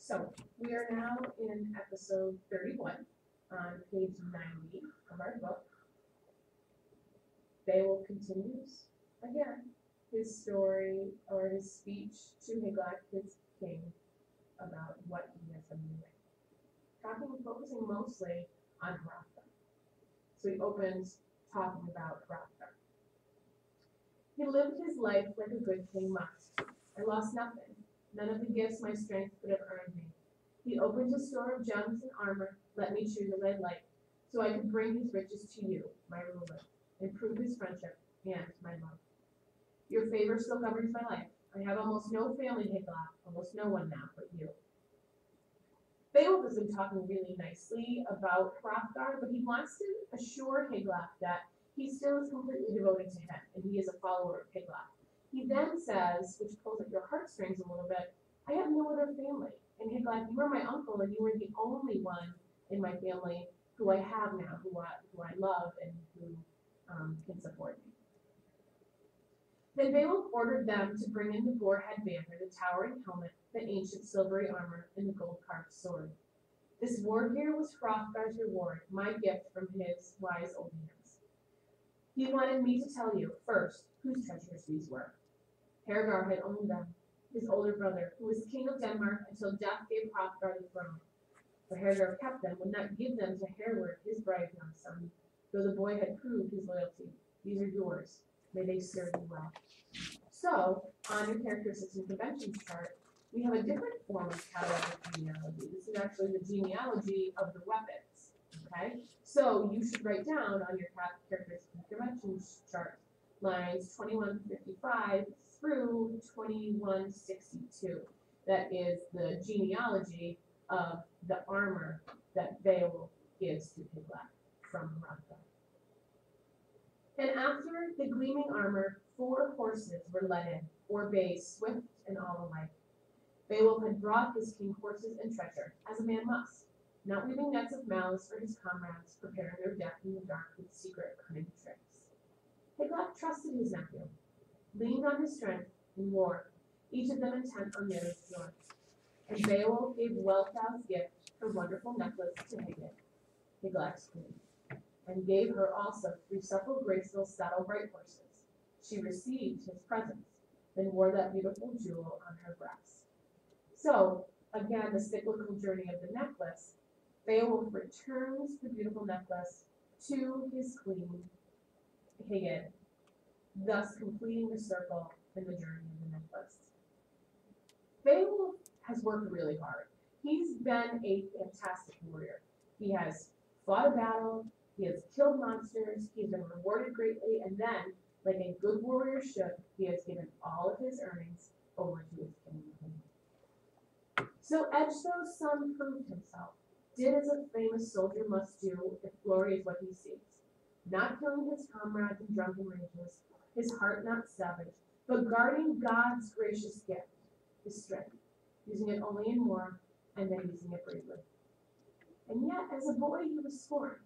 So we are now in episode 31 on page 90 of our book. Beowulf continues again his story or his speech to Hygelac, his king, about what he has been doing. Focusing mostly on Hrothgar. So he opens talking about Hrothgar. He lived his life like a good king must. I lost nothing, none of the gifts my strength could have earned me. He opened his store of gems and armor, let me choose as I liked, so I could bring his riches to you, my ruler, and prove his friendship and my love. Your favor still governs my life. I have almost no family, Hygelac, almost no one now but you. Beowulf has been talking really nicely about Hrothgar, but he wants to assure Hygelac that he still is completely devoted to him, and he is a follower of Hygelac. He then says, which pulls at your heartstrings a little bit, I have no other family. And Hygelac, you are my uncle, and you are the only one in my family who I have now, who I love, and who can support me. Then Beowulf ordered them to bring in the boar-head banner, the towering helmet, the ancient silvery armor, and the gold-carved sword. This war gear was Hrothgar's reward, my gift from his wise old hands. He wanted me to tell you, first, whose treasures these were. Hergar had owned them, his older brother, who was king of Denmark until death gave Hrothgar the throne. For Hergar kept them, would not give them to Hereward, his brave young son, though the boy had proved his loyalty. These are yours. May they serve you well. So, on your characteristics and conventions chart, we have a different form of cataloged genealogy. This is actually the genealogy of the weapons. Okay? So you should write down on your characteristics and conventions chart lines 2155 through 2162. That is the genealogy of the armor that Beowulf gives to Hygelac from Hrothgar. And after the gleaming armor, 4 horses were led in, 4 bays, swift and all alike. Beowulf had brought his king horses and treasure, as a man must, not weaving nets of malice for his comrades, preparing their death in the dark with secret cunning tricks. Hygelac trusted his nephew, leaned on his strength in war, each of them intent on the other's joy. And Beowulf gave Wealhtheow's gift, her wonderful necklace, to Hygelac's queen, and gave her also 3 supple, graceful, saddle-bright horses. She received his presents, then wore that beautiful jewel on her breast. So, again, the cyclical journey of the necklace, Beowulf returns the beautiful necklace to his queen, Hygin, thus completing the circle in the journey of the necklace. Beowulf has worked really hard. He's been a fantastic warrior. He has fought a battle, he has killed monsters, he's been rewarded greatly, and then, like a good warrior should, he has given all of his earnings over to his king. So Edgethow's son proved himself, did as a famous soldier must do if glory is what he seeks, not killing his comrades in drunken rages, his heart not savage, but guarding God's gracious gift, his strength, using it only in war, and then using it bravely. And yet, as a boy, he was scorned.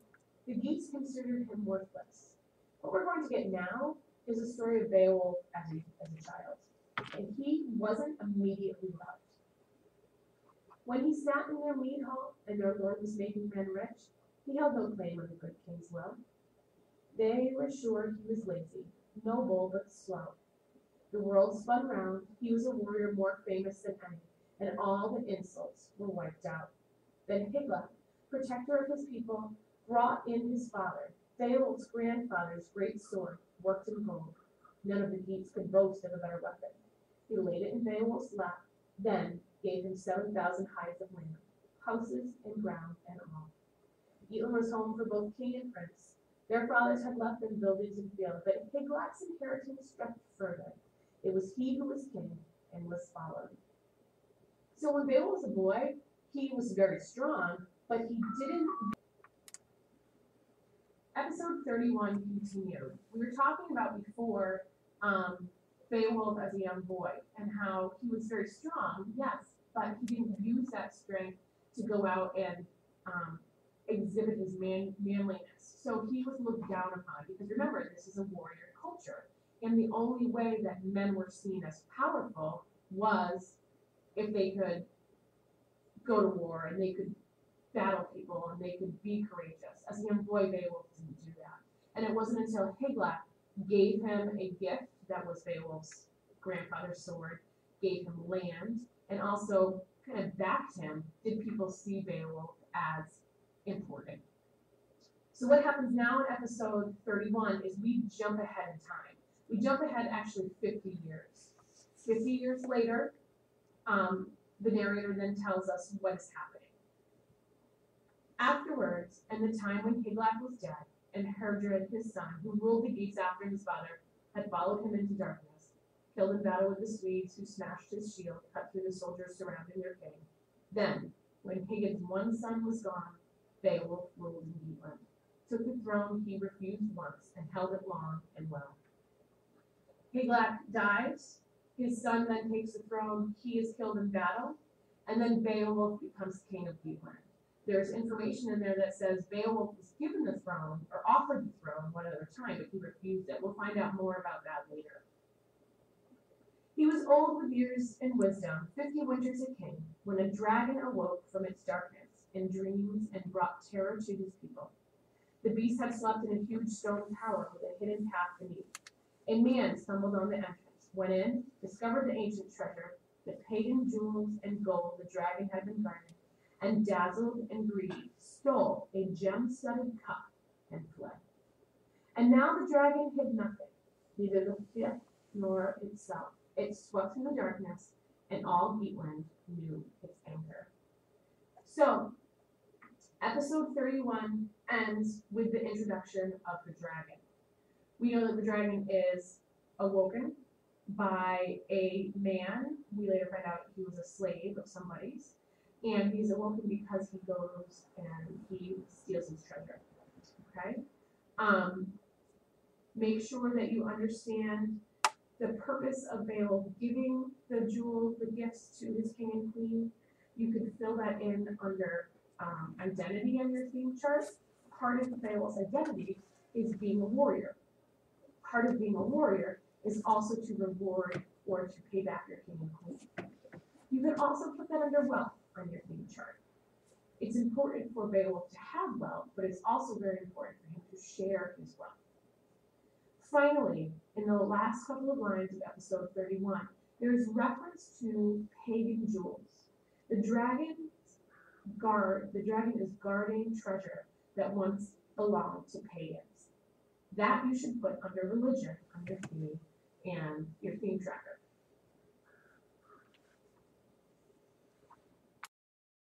The Geats considered him worthless. What we're going to get now is a story of Beowulf as a child, and he wasn't immediately loved. When he sat in their mead hall and their lord was making men rich, he held no claim on the good king's will. They were sure he was lazy, noble but slow. The world spun round, he was a warrior more famous than any, and all the insults were wiped out. Then Hygelac, protector of his people, brought in his father, Beowulf's grandfather's great sword, worked in gold. None of the Geats could boast of a better weapon. He laid it in Beowulf's lap, then gave him 7,000 hides of land, houses and ground and all. Eton was home for both king and prince. Their fathers had left them buildings and fields, but Hygelac's inheritance stretched further. It was he who was king and was followed. So when Beowulf was a boy, he was very strong, but he didn't. Episode 31 continued. We were talking about before Beowulf as a young boy and how he was very strong, yes, but he didn't use that strength to go out and exhibit his manliness. So he was looked down upon because remember, this is a warrior culture. And the only way that men were seen as powerful was if they could go to war and they could battle people and they could be courageous. As a young boy, Beowulf didn't do that. And it wasn't until Hygelac gave him a gift that was Beowulf's grandfather's sword, gave him land, and also kind of backed him, did people see Beowulf as important. So what happens now in episode 31 is we jump ahead in time. We jump ahead actually 50 years. 50 years later, the narrator then tells us what is happening. Afterwards, in the time when Hygelac was dead, and Herdred, his son, who ruled the Geats after his father, had followed him into darkness, killed in battle with the Swedes, who smashed his shield, cut through the soldiers surrounding their king. Then, when Hygge's one son was gone, Beowulf ruled in Geatland. Took the throne he refused once, and held it long and well. Hygelac dies, his son then takes the throne, he is killed in battle, and then Beowulf becomes king of Geatland. There's information in there that says Beowulf was given the throne, or offered the throne one other time, but he refused it. We'll find out more about that later. He was old with years and wisdom, 50 winters a king, when a dragon awoke from its darkness in dreams and brought terror to his people. The beast had slept in a huge stone tower with a hidden path beneath. A man stumbled on the entrance, went in, discovered the ancient treasure, the pagan jewels and gold the dragon had been guarding, and dazzled and greedy, stole a gem-studded cup and fled. And now the dragon hid nothing, neither the pit nor itself. It swept through the darkness, and all Geatland knew its anger. So, episode 31 ends with the introduction of the dragon. We know that the dragon is awoken by a man. We later find out he was a slave of somebody's. And he's awoken because he goes and he steals his treasure. Okay? Make sure that you understand the purpose of Beowulf giving the jewels, the gifts to his king and queen. You could fill that in under identity on your theme chart. Part of Beowulf's identity is being a warrior. Part of being a warrior is also to reward or to pay back your king and queen. You can also put that under wealth on your theme chart. It's important for Beowulf to have wealth, but it's also very important for him to share his wealth. Finally, in the last couple of lines of episode 31, there is reference to pagan jewels. The dragon is guarding treasure that once belonged to pagans. That you should put under religion, under theme, and your theme tracker.